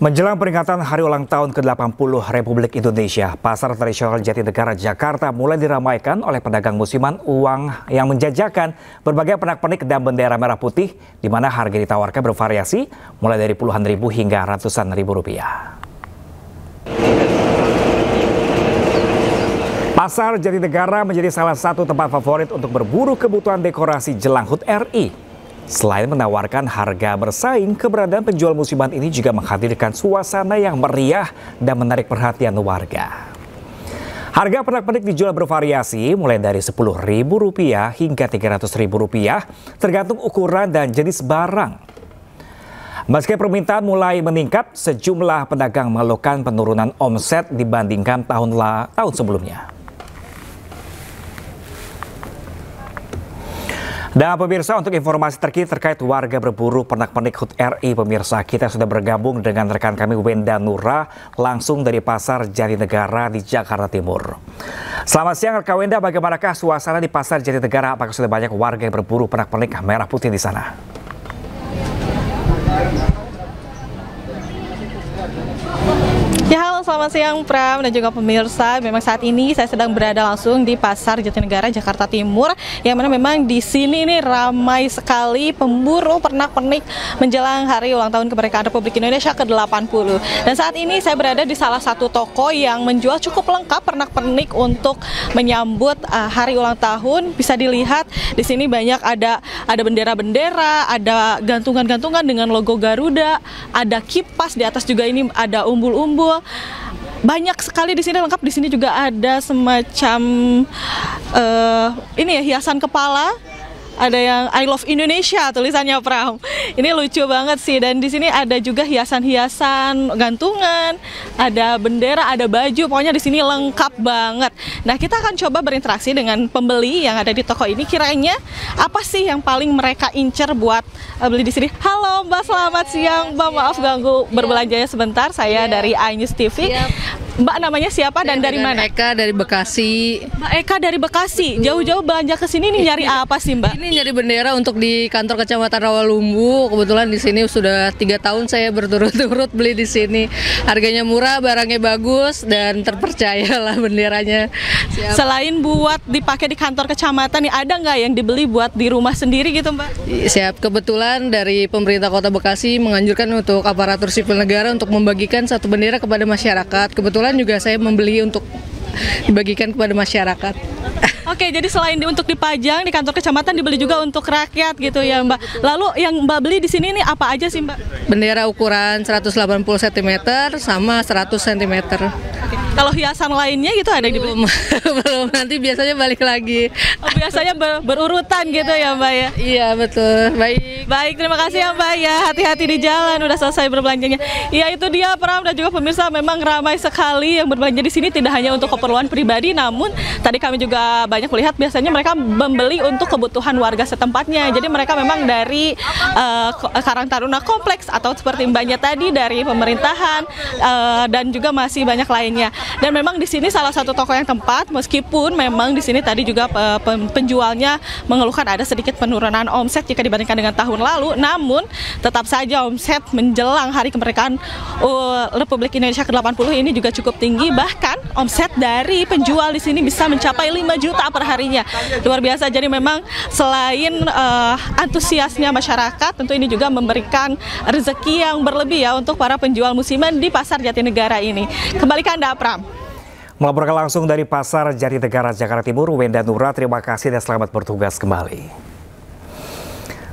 Menjelang peringatan Hari Ulang Tahun ke-80 Republik Indonesia, Pasar Tradisional Jatinegara, Jakarta mulai diramaikan oleh pedagang musiman uang yang menjajakan berbagai pernak-pernik dan bendera merah putih, di mana harga ditawarkan bervariasi mulai dari puluhan ribu hingga ratusan ribu rupiah. Pasar Jatinegara menjadi salah satu tempat favorit untuk berburu kebutuhan dekorasi jelang HUT RI. Selain menawarkan harga bersaing, keberadaan penjual musiman ini juga menghadirkan suasana yang meriah dan menarik perhatian warga. Harga pernak-pernik dijual bervariasi mulai dari Rp10.000 hingga Rp300.000, tergantung ukuran dan jenis barang. Meski permintaan mulai meningkat, sejumlah pedagang mengeluhkan penurunan omset dibandingkan tahun sebelumnya. Dan pemirsa, untuk informasi terkini terkait warga berburu pernak-pernik HUT RI, pemirsa, kita sudah bergabung dengan rekan kami Wenda Nura langsung dari Pasar Jatinegara di Jakarta Timur. Selamat siang Kak Wenda, bagaimanakah suasana di Pasar Jatinegara? Apakah sudah banyak warga yang berburu pernak-pernik merah putih di sana? Ya, halo, selamat siang Pram dan juga pemirsa. Memang saat ini saya sedang berada langsung di Pasar Jatinegara, Jakarta Timur, yang mana memang di sini ini ramai sekali pemburu pernak-pernik menjelang Hari Ulang Tahun Kemerdekaan Republik Indonesia ke-80. Dan saat ini saya berada di salah satu toko yang menjual cukup lengkap pernak-pernik untuk menyambut Hari Ulang Tahun. Bisa dilihat di sini banyak ada bendera-bendera, ada gantungan-gantungan dengan logo Garuda, ada kipas, di atas juga ini ada umbul-umbul. Banyak sekali di sini, lengkap. Di sini juga ada semacam hiasan kepala. Ada yang I Love Indonesia tulisannya, Pram. Ini lucu banget sih. Dan di sini ada juga hiasan-hiasan gantungan, ada bendera, ada baju. Pokoknya di sini lengkap banget. Nah, kita akan coba berinteraksi dengan pembeli yang ada di toko ini. Kiranya apa sih yang paling mereka incer buat beli di sini? Halo Mbak, selamat siang Mbak. Maaf ganggu berbelanjanya sebentar. Saya dari iNews TV. Mbak, namanya siapa dan dari mana? Eka dari Bekasi. Mbak Eka dari Bekasi. Jauh-jauh belanja ke sini nih, nyari apa sih Mbak? Ini nyari bendera untuk di kantor Kecamatan Rawalumbu. Kebetulan di sini sudah 3 tahun saya berturut-turut beli di sini. Harganya murah, barangnya bagus, dan terpercaya lah benderanya. Siap. Selain buat dipakai di kantor kecamatan nih, ada nggak yang dibeli buat di rumah sendiri gitu Mbak? Siap. Kebetulan dari pemerintah Kota Bekasi menganjurkan untuk aparatur sipil negara untuk membagikan satu bendera kepada masyarakat. Kebetulan juga saya membeli untuk dibagikan kepada masyarakat. Oke, jadi selain untuk dipajang di kantor kecamatan, dibeli juga untuk rakyat gitu ya Mbak. Lalu yang Mbak beli di sini nih apa aja sih Mbak? Bendera ukuran 180 cm sama 100 cm. Oke. Kalau hiasan lainnya gitu ada yang dibeli? Belum, nanti biasanya balik lagi. Oh, biasanya berurutan gitu ya Mbak ya? Iya betul, baik. Baik, terima kasih ya Mbak ya. Hati-hati di jalan, udah selesai berbelanjanya. Ya, itu dia Pram dan juga pemirsa, memang ramai sekali yang berbelanja di sini, tidak hanya untuk keperluan pribadi, namun tadi kami juga banyak melihat biasanya mereka membeli untuk kebutuhan warga setempatnya. Jadi mereka memang dari Karang Taruna Kompleks atau seperti Mbaknya tadi dari pemerintahan, dan juga masih banyak lainnya. Dan memang di sini salah satu toko yang tempat, meskipun memang di sini tadi juga penjualnya mengeluhkan ada sedikit penurunan omset jika dibandingkan dengan tahun lalu, namun tetap saja omset menjelang Hari Kemerdekaan Republik Indonesia ke-80 ini juga cukup tinggi. Bahkan omset dari penjual di sini bisa mencapai 5 juta per harinya. Luar biasa. Jadi memang selain antusiasnya masyarakat, tentu ini juga memberikan rezeki yang berlebih ya untuk para penjual musiman di Pasar Jatinegara ini. Kembali ke Anda, Pram. Melaporkan langsung dari Pasar Jatinegara, Jakarta Timur, Wenda Nura, terima kasih dan selamat bertugas kembali.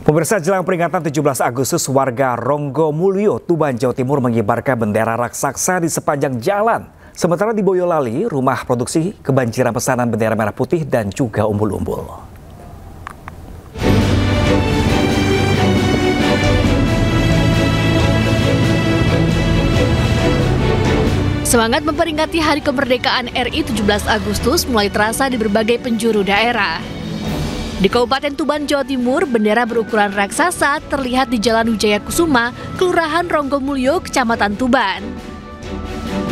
Pemirsa, jelang peringatan 17 Agustus, warga Ronggomulyo, Tuban, Jawa Timur mengibarkan bendera raksasa di sepanjang jalan. Sementara di Boyolali, rumah produksi kebanjiran pesanan bendera merah putih dan juga umbul-umbul. Semangat memperingati Hari Kemerdekaan RI 17 Agustus mulai terasa di berbagai penjuru daerah. Di Kabupaten Tuban, Jawa Timur, bendera berukuran raksasa terlihat di Jalan Wijaya Kusuma, Kelurahan Ronggomulyo, Kecamatan Tuban.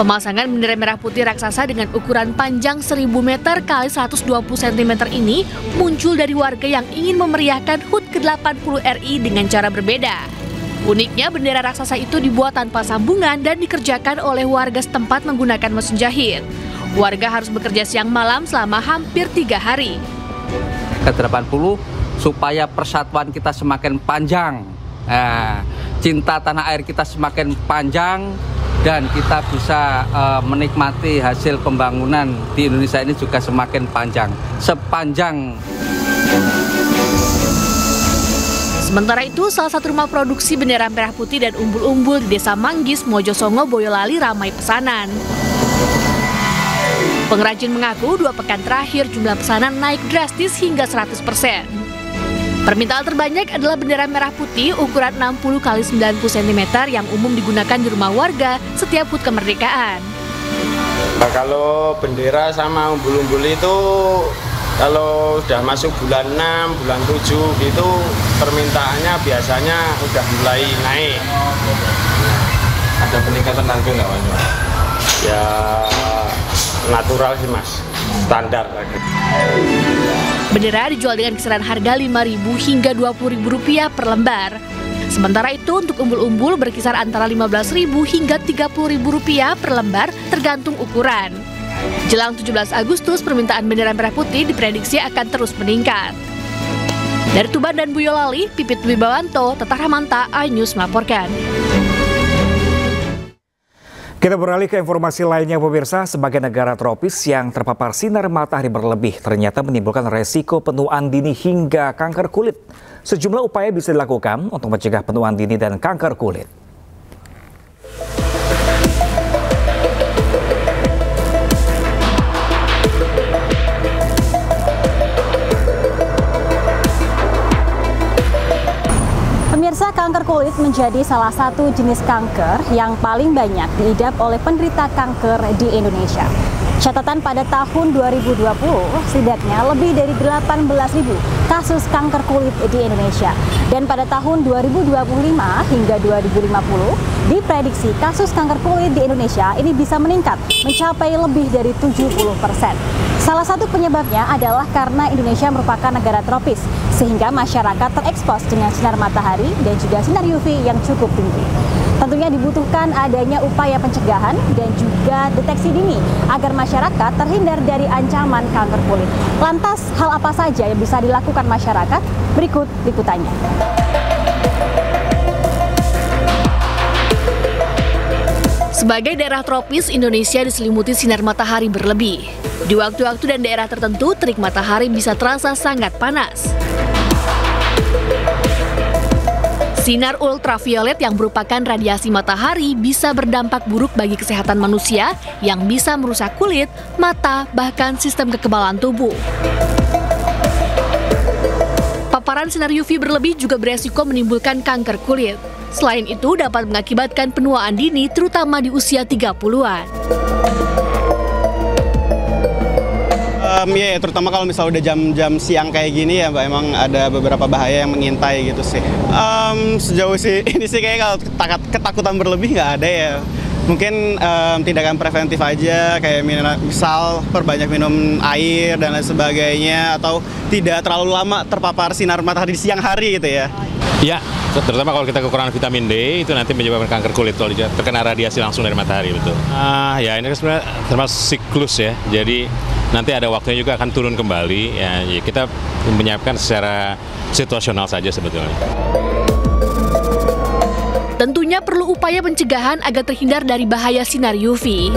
Pemasangan bendera merah putih raksasa dengan ukuran panjang 1000 meter x 120 cm ini muncul dari warga yang ingin memeriahkan HUT ke-80 RI dengan cara berbeda. Uniknya bendera raksasa itu dibuat tanpa sambungan dan dikerjakan oleh warga setempat menggunakan mesin jahit. Warga harus bekerja siang malam selama hampir 3 hari. Ke-80 supaya persatuan kita semakin panjang, cinta tanah air kita semakin panjang, dan kita bisa menikmati hasil pembangunan di Indonesia ini juga semakin panjang. Sementara itu, salah satu rumah produksi bendera merah putih dan umbul-umbul di Desa Manggis, Mojosongo, Boyolali ramai pesanan. Pengrajin mengaku 2 pekan terakhir jumlah pesanan naik drastis hingga 100%. Permintaan terbanyak adalah bendera merah putih ukuran 60 x 90 cm yang umum digunakan di rumah warga setiap HUT kemerdekaan. Nah, kalau bendera sama umbul-umbul itu kalau sudah masuk bulan 6, bulan 7 gitu permintaannya biasanya udah mulai naik. Ada peningkatan harga nggak Mas? Ya natural sih Mas, standar. Bendera dijual dengan kisaran harga Rp5.000 hingga Rp20.000 per lembar. Sementara itu untuk umbul-umbul berkisar antara Rp15.000 hingga Rp30.000 per lembar tergantung ukuran. Jelang 17 Agustus, permintaan bendera merah putih diprediksi akan terus meningkat. Dari Tuban dan Boyolali, Pipit Wibawanto, Tata Ramanta, iNews melaporkan. Kita beralih ke informasi lainnya pemirsa, sebagai negara tropis yang terpapar sinar matahari berlebih ternyata menimbulkan resiko penuaan dini hingga kanker kulit. Sejumlah upaya bisa dilakukan untuk mencegah penuaan dini dan kanker kulit. Pemirsa, kanker kulit menjadi salah satu jenis kanker yang paling banyak diidap oleh penderita kanker di Indonesia. Catatan pada tahun 2020, setidaknya lebih dari 18.000 kasus kanker kulit di Indonesia. Dan pada tahun 2025 hingga 2050, diprediksi kasus kanker kulit di Indonesia ini bisa meningkat mencapai lebih dari 70%. Salah satu penyebabnya adalah karena Indonesia merupakan negara tropis, sehingga masyarakat terekspos dengan sinar matahari dan juga sinar UV yang cukup tinggi. Tentunya dibutuhkan adanya upaya pencegahan dan juga deteksi dini agar masyarakat terhindar dari ancaman kanker kulit. Lantas, hal apa saja yang bisa dilakukan masyarakat? Berikut liputannya. Sebagai daerah tropis, Indonesia diselimuti sinar matahari berlebih. Di waktu-waktu dan daerah tertentu, terik matahari bisa terasa sangat panas. Sinar ultraviolet yang merupakan radiasi matahari bisa berdampak buruk bagi kesehatan manusia yang bisa merusak kulit, mata, bahkan sistem kekebalan tubuh. Paparan sinar UV berlebih juga beresiko menimbulkan kanker kulit. Selain itu, dapat mengakibatkan penuaan dini terutama di usia 30-an. Ya, terutama kalau misalnya udah jam-jam siang kayak gini ya Mbak, emang ada beberapa bahaya yang mengintai gitu sih. Sejauh sih ini sih kayak kalau ketakutan berlebih nggak ada ya. Mungkin tindakan preventif aja, kayak misal perbanyak minum air dan lain sebagainya, atau tidak terlalu lama terpapar sinar matahari di siang hari gitu ya. Ya, terutama kalau kita kekurangan vitamin D itu nanti menyebabkan kanker kulit kalau terkena radiasi langsung dari matahari, betul. Ya ini kan sebenarnya termasuk siklus ya, jadi nanti ada waktunya juga akan turun kembali. Ya kita menyiapkan secara situasional saja sebetulnya. Tentunya perlu upaya pencegahan agar terhindar dari bahaya sinar UV.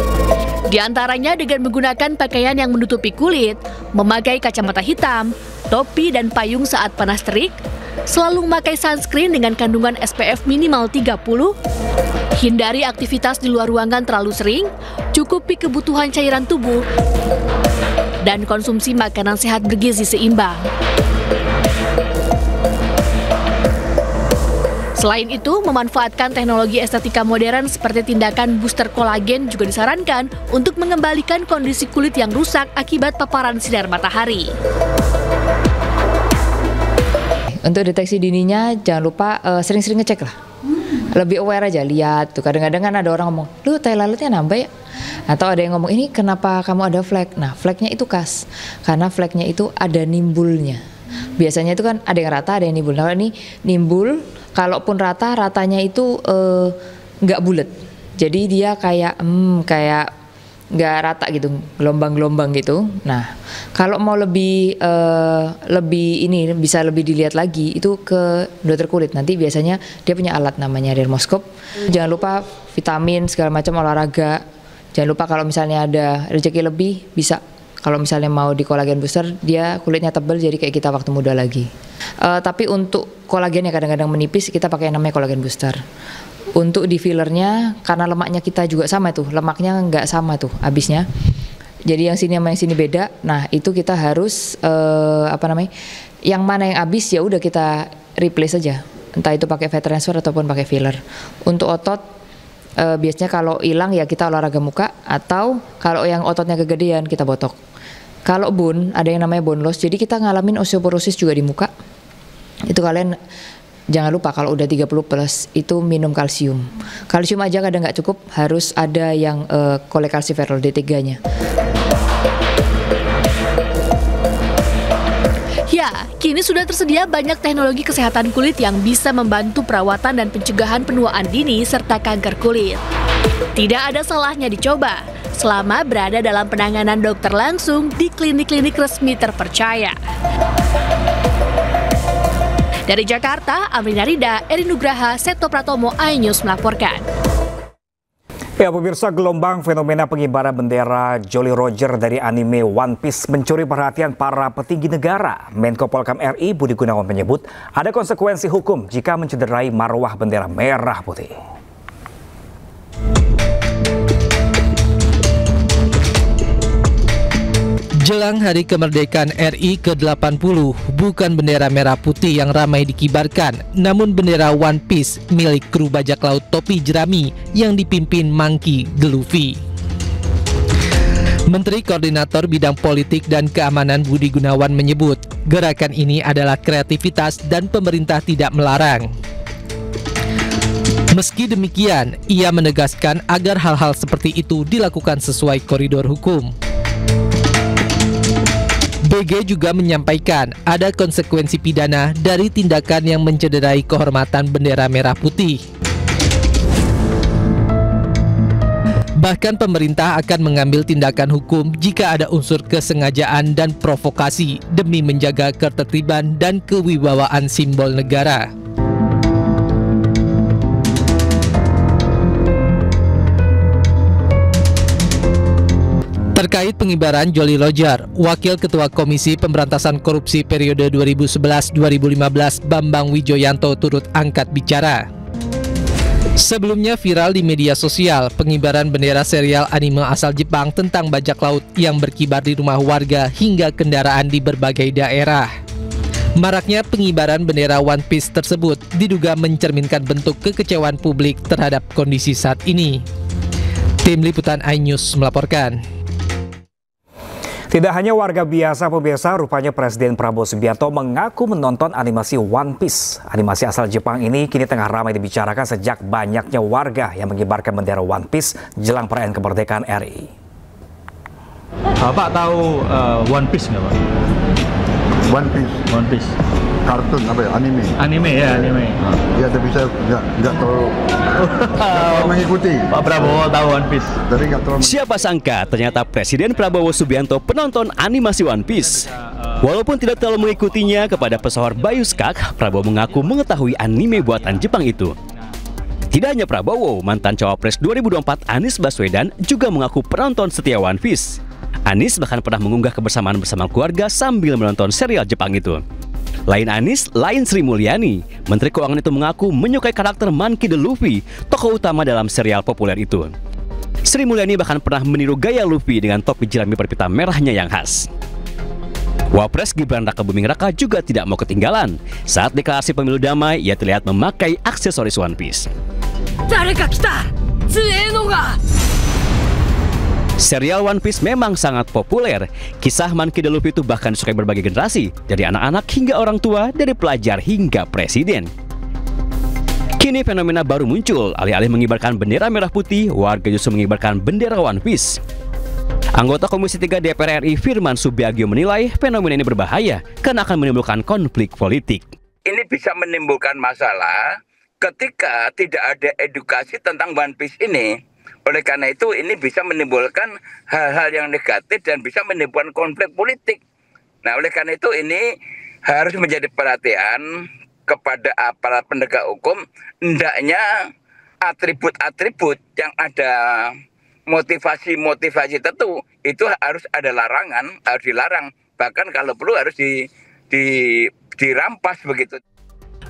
Di antaranya dengan menggunakan pakaian yang menutupi kulit, memakai kacamata hitam, topi dan payung saat panas terik, selalu memakai sunscreen dengan kandungan SPF minimal 30, hindari aktivitas di luar ruangan terlalu sering, cukupi kebutuhan cairan tubuh, dan konsumsi makanan sehat bergizi seimbang. Selain itu, memanfaatkan teknologi estetika modern seperti tindakan booster kolagen juga disarankan untuk mengembalikan kondisi kulit yang rusak akibat paparan sinar matahari. Untuk deteksi dininya, jangan lupa sering-sering ngecek lah. Lebih aware aja, lihat tuh kadang-kadang kan ada orang ngomong, lu tai lalatnya nambah ya? Atau ada yang ngomong, ini kenapa kamu ada flek? Nah, fleknya itu khas, karena fleknya itu ada nimbulnya. Biasanya itu kan ada yang rata, ada yang nimbul. Nah, ini nimbul, kalaupun ratanya itu nggak bulat. Jadi dia kayak nggak rata gitu, gelombang-gelombang gitu. Nah, kalau mau lebih ini bisa lebih dilihat lagi itu ke dokter kulit. Nanti biasanya dia punya alat namanya dermoskop. Jangan lupa vitamin segala macam, olahraga. Jangan lupa kalau misalnya ada rezeki lebih bisa. Kalau misalnya mau di kolagen booster, dia kulitnya tebal jadi kayak kita waktu muda lagi. Tapi untuk kolagen yang kadang-kadang menipis, kita pakai yang namanya kolagen booster. Untuk di fillernya, karena lemaknya kita juga sama tuh, lemaknya nggak sama tuh habisnya. Jadi yang sini sama yang sini beda. Nah itu kita harus yang mana yang habis ya udah kita replace aja. Entah itu pakai fat transfer ataupun pakai filler. Untuk otot biasanya kalau hilang ya kita olahraga muka, atau kalau yang ototnya kegedean kita botok. Kalau bone ada yang namanya bone loss. Jadi kita ngalamin osteoporosis juga di muka. Itu kalian jangan lupa kalau udah 30 plus itu minum kalsium. Kalsium aja kadang nggak cukup, harus ada yang kolekalsiferol D3-nya. Ya, kini sudah tersedia banyak teknologi kesehatan kulit yang bisa membantu perawatan dan pencegahan penuaan dini serta kanker kulit. Tidak ada salahnya dicoba, selama berada dalam penanganan dokter langsung di klinik-klinik resmi terpercaya. Dari Jakarta, Amrina Rida, Eri Nugraha, Seto Pratomo, iNews melaporkan. Ya pemirsa, gelombang fenomena pengibaran bendera Jolly Roger dari anime One Piece mencuri perhatian para petinggi negara. Menko Polhukam RI Budi Gunawan menyebut ada konsekuensi hukum jika mencederai marwah bendera merah putih. Jelang Hari Kemerdekaan RI ke-80, bukan bendera merah putih yang ramai dikibarkan, namun bendera One Piece milik kru bajak laut topi jerami yang dipimpin Monkey D. Luffy. Menteri Koordinator Bidang Politik dan Keamanan Budi Gunawan menyebut, gerakan ini adalah kreativitas dan pemerintah tidak melarang. Meski demikian, ia menegaskan agar hal-hal seperti itu dilakukan sesuai koridor hukum. BG juga menyampaikan ada konsekuensi pidana dari tindakan yang mencederai kehormatan bendera merah putih. Bahkan pemerintah akan mengambil tindakan hukum jika ada unsur kesengajaan dan provokasi demi menjaga ketertiban dan kewibawaan simbol negara. Terkait pengibaran Jolly Roger, Wakil Ketua Komisi Pemberantasan Korupsi periode 2011-2015 Bambang Wijoyanto turut angkat bicara. Sebelumnya viral di media sosial pengibaran bendera serial anime asal Jepang tentang bajak laut yang berkibar di rumah warga hingga kendaraan di berbagai daerah. Maraknya pengibaran bendera One Piece tersebut diduga mencerminkan bentuk kekecewaan publik terhadap kondisi saat ini. Tim Liputan iNews melaporkan. Tidak hanya warga biasa pemirsa, rupanya Presiden Prabowo Subianto mengaku menonton animasi One Piece. Animasi asal Jepang ini kini tengah ramai dibicarakan sejak banyaknya warga yang mengibarkan bendera One Piece jelang perayaan kemerdekaan RI. Bapak tahu One Piece nggak Pak? One Piece. Kartun apa ya? Anime. Anime ya, anime. Nah, ya tapi saya nggak terlalu mengikuti. Pak Prabowo tahu One Piece. Tapi nggak terlalu. Siapa sangka ternyata Presiden Prabowo Subianto penonton animasi One Piece. Walaupun tidak terlalu mengikutinya, kepada pesohor Bayu Skak, Prabowo mengaku mengetahui anime buatan Jepang itu. Tidak hanya Prabowo, mantan Cawapres 2024 Anies Baswedan juga mengaku penonton setia One Piece. Anies bahkan pernah mengunggah kebersamaan bersama keluarga sambil menonton serial Jepang itu. Lain Anies, lain Sri Mulyani. Menteri Keuangan itu mengaku menyukai karakter Monkey D. Luffy, tokoh utama dalam serial populer itu. Sri Mulyani bahkan pernah meniru gaya Luffy dengan topi jerami berpita merahnya yang khas. Wapres Gibran Raka Buming Raka juga tidak mau ketinggalan. Saat deklarasi pemilu damai, ia terlihat memakai aksesoris One Piece. Serial One Piece memang sangat populer. Kisah Monkey D. Luffy itu bahkan disukai berbagai generasi, dari anak-anak hingga orang tua, dari pelajar hingga presiden. Kini fenomena baru muncul, alih-alih mengibarkan bendera merah putih, warga justru mengibarkan bendera One Piece. Anggota Komisi 3 DPR RI Firman Subiagio menilai fenomena ini berbahaya karena akan menimbulkan konflik politik. ini bisa menimbulkan masalah ketika tidak ada edukasi tentang One Piece ini. Oleh karena itu ini bisa menimbulkan hal-hal yang negatif dan bisa menimbulkan konflik politik. Nah, oleh karena itu ini harus menjadi perhatian kepada aparat penegak hukum, hendaknya atribut-atribut yang ada motivasi-motivasi tentu itu harus ada larangan, harus dilarang, bahkan kalau perlu harus dirampas begitu.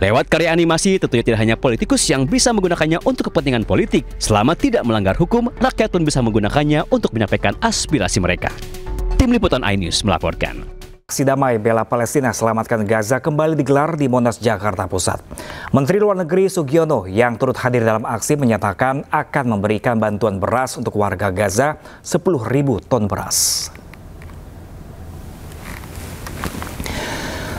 Lewat karya animasi, tentunya tidak hanya politikus yang bisa menggunakannya untuk kepentingan politik. Selama tidak melanggar hukum, rakyat pun bisa menggunakannya untuk menyampaikan aspirasi mereka. Tim Liputan iNews melaporkan. Aksi damai bela Palestina selamatkan Gaza kembali digelar di Monas, Jakarta Pusat. Menteri Luar Negeri Sugiono yang turut hadir dalam aksi menyatakan akan memberikan bantuan beras untuk warga Gaza 10.000 ton beras.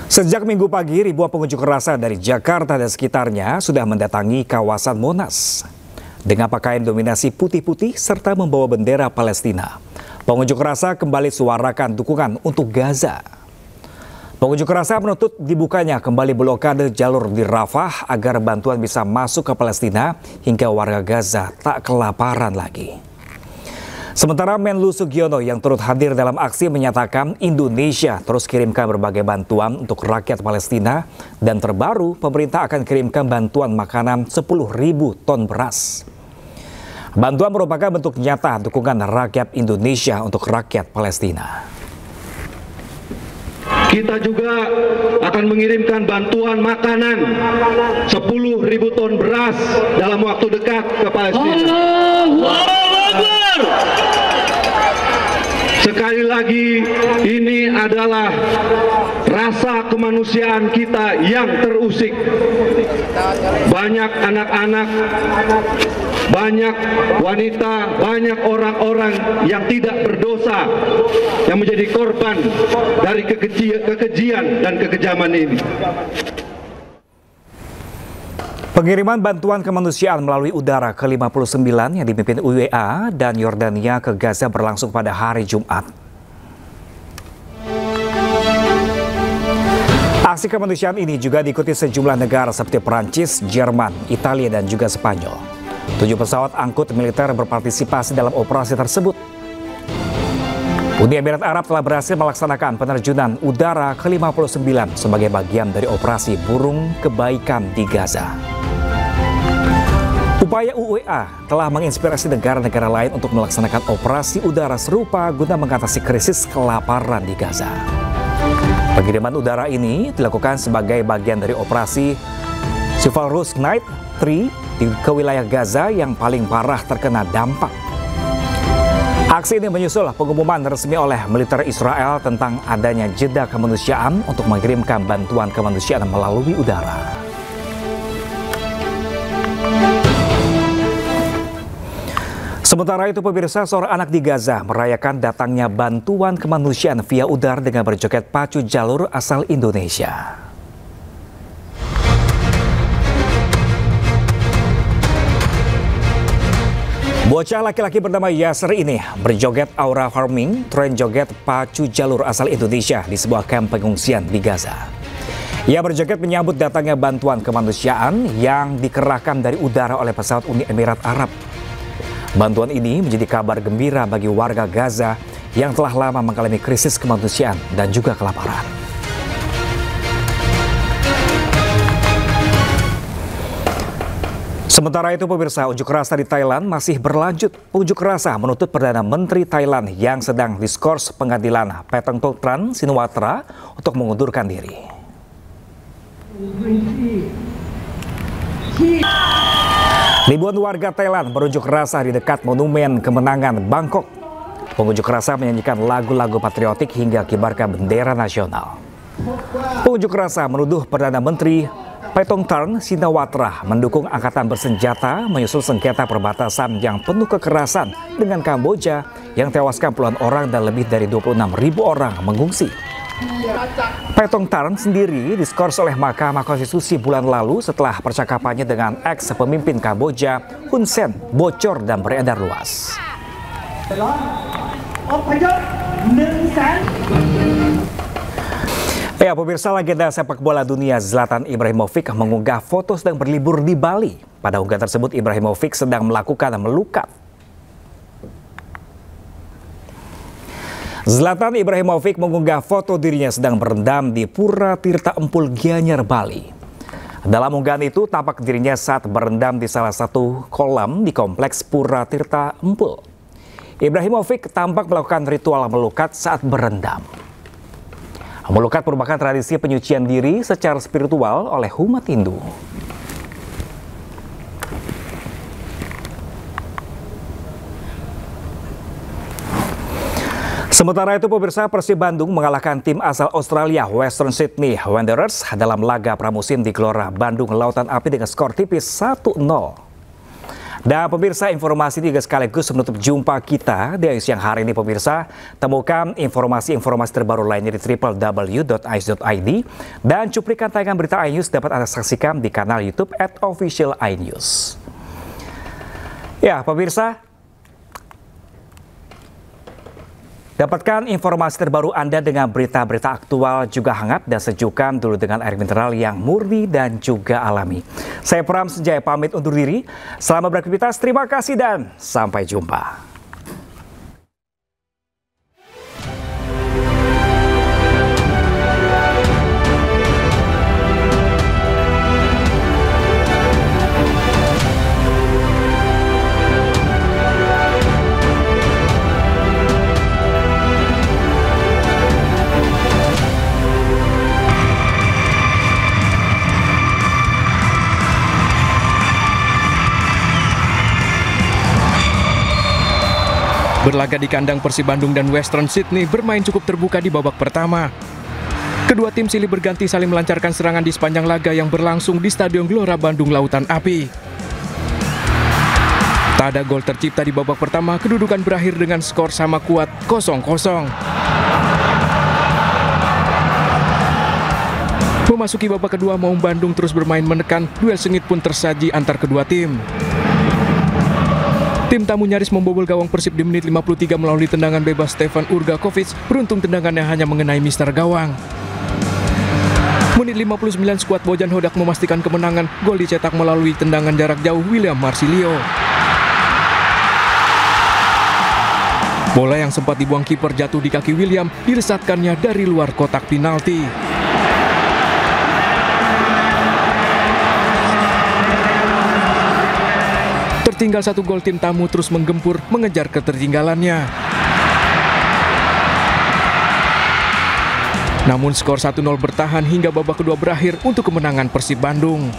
Sejak Minggu pagi, ribuan pengunjuk rasa dari Jakarta dan sekitarnya sudah mendatangi kawasan Monas. Dengan pakaian dominasi putih-putih serta membawa bendera Palestina. Pengunjuk rasa kembali suarakan dukungan untuk Gaza. Pengunjuk rasa menuntut dibukanya kembali blokade jalur di Rafah agar bantuan bisa masuk ke Palestina hingga warga Gaza tak kelaparan lagi. Sementara Menlu Sugiono yang turut hadir dalam aksi menyatakan Indonesia terus kirimkan berbagai bantuan untuk rakyat Palestina dan terbaru pemerintah akan kirimkan bantuan makanan 10.000 ton beras. Bantuan merupakan bentuk nyata dukungan rakyat Indonesia untuk rakyat Palestina. Kita juga akan mengirimkan bantuan makanan 10.000 ton beras dalam waktu dekat ke Palestina. Sekali lagi, ini adalah rasa kemanusiaan kita yang terusik. Banyak anak-anak, banyak wanita, banyak orang-orang yang tidak berdosa yang menjadi korban dari kekejian dan kekejaman ini. Pengiriman bantuan kemanusiaan melalui udara ke-59 yang dipimpin UEA dan Yordania ke Gaza berlangsung pada hari Jumat. Aksi kemanusiaan ini juga diikuti sejumlah negara seperti Perancis, Jerman, Italia, dan juga Spanyol. 7 pesawat angkut militer berpartisipasi dalam operasi tersebut. Uni Emirat Arab telah berhasil melaksanakan penerjunan udara ke-59 sebagai bagian dari operasi Burung Kebaikan di Gaza. Upaya UEA telah menginspirasi negara-negara lain untuk melaksanakan operasi udara serupa guna mengatasi krisis kelaparan di Gaza. Pengiriman udara ini dilakukan sebagai bagian dari operasi Chivalrous Knight 3 ke wilayah Gaza yang paling parah terkena dampak. Aksi ini menyusul pengumuman resmi oleh militer Israel tentang adanya jeda kemanusiaan untuk mengirimkan bantuan kemanusiaan melalui udara. Sementara itu pemirsa, seorang anak di Gaza merayakan datangnya bantuan kemanusiaan via udara dengan berjoget pacu jalur asal Indonesia. Bocah laki-laki bernama Yasser ini berjoget aura farming, tren joget pacu jalur asal Indonesia di sebuah kamp pengungsian di Gaza. Ia berjoget menyambut datangnya bantuan kemanusiaan yang dikerahkan dari udara oleh pesawat Uni Emirat Arab. Bantuan ini menjadi kabar gembira bagi warga Gaza yang telah lama mengalami krisis kemanusiaan dan juga kelaparan. Sementara itu pemirsa, unjuk rasa di Thailand masih berlanjut. Unjuk rasa menuntut Perdana Menteri Thailand yang sedang diskors pengadilan Paetongtarn Shinawatra untuk mengundurkan diri. Ribuan warga Thailand berunjuk rasa di dekat Monumen Kemenangan Bangkok. Pengunjuk rasa menyanyikan lagu-lagu patriotik hingga kibarkan bendera nasional. Pengunjuk rasa menuduh Perdana Menteri Paetongtarn Shinawatra mendukung angkatan bersenjata menyusul sengketa perbatasan yang penuh kekerasan dengan Kamboja yang tewaskan puluhan orang dan lebih dari 26.000 orang mengungsi. Paetongtarn sendiri diskors oleh Mahkamah Konstitusi bulan lalu setelah percakapannya dengan ex-pemimpin Kamboja Hun Sen bocor dan beredar luas. Ya, pemirsa, legenda sepak bola dunia Zlatan Ibrahimovic mengunggah foto sedang berlibur di Bali. Pada unggahan tersebut, Ibrahimovic sedang melakukan melukat. Zlatan Ibrahimovic mengunggah foto dirinya sedang berendam di Pura Tirta Empul, Gianyar, Bali. Dalam unggahan itu, tampak dirinya saat berendam di salah satu kolam di kompleks Pura Tirta Empul. Ibrahimovic tampak melakukan ritual melukat saat berendam. Melukat merupakan tradisi penyucian diri secara spiritual oleh umat Hindu. Sementara itu, pemirsa, Persib Bandung mengalahkan tim asal Australia Western Sydney Wanderers dalam laga pramusim di Gelora Bandung Lautan Api dengan skor tipis 1-0. Dan pemirsa, informasi ini juga sekaligus menutup jumpa kita di siang hari ini, pemirsa. Temukan informasi-informasi terbaru lainnya di www.ais.id dan cuplikan tayangan berita iNews dapat Anda saksikan di kanal YouTube @officialinews. Ya, pemirsa, dapatkan informasi terbaru Anda dengan berita-berita aktual juga hangat dan sejukan dulu dengan air mineral yang murni dan juga alami. Saya Pram Senjaya pamit undur diri. Selamat beraktivitas, terima kasih dan sampai jumpa. Berlaga di kandang Persib Bandung dan Western Sydney bermain cukup terbuka di babak pertama. Kedua tim silih berganti saling melancarkan serangan di sepanjang laga yang berlangsung di Stadion Gelora Bandung Lautan Api. Tak ada gol tercipta di babak pertama, kedudukan berakhir dengan skor sama kuat 0-0. Memasuki babak kedua, Maung Bandung terus bermain menekan, duel sengit pun tersaji antar kedua tim. Tim tamu nyaris membobol gawang Persib di menit 53 melalui tendangan bebas Stefan Urgakovic. Beruntung tendangannya hanya mengenai mister gawang. Menit 59 skuad Bojan Hodak memastikan kemenangan. Gol dicetak melalui tendangan jarak jauh William Marsilio. Bola yang sempat dibuang kiper jatuh di kaki William, dilesatkannya dari luar kotak penalti. Tertinggal 1 gol, tim tamu terus menggempur mengejar ketertinggalannya. Namun skor 1-0 bertahan hingga babak kedua berakhir untuk kemenangan Persib Bandung.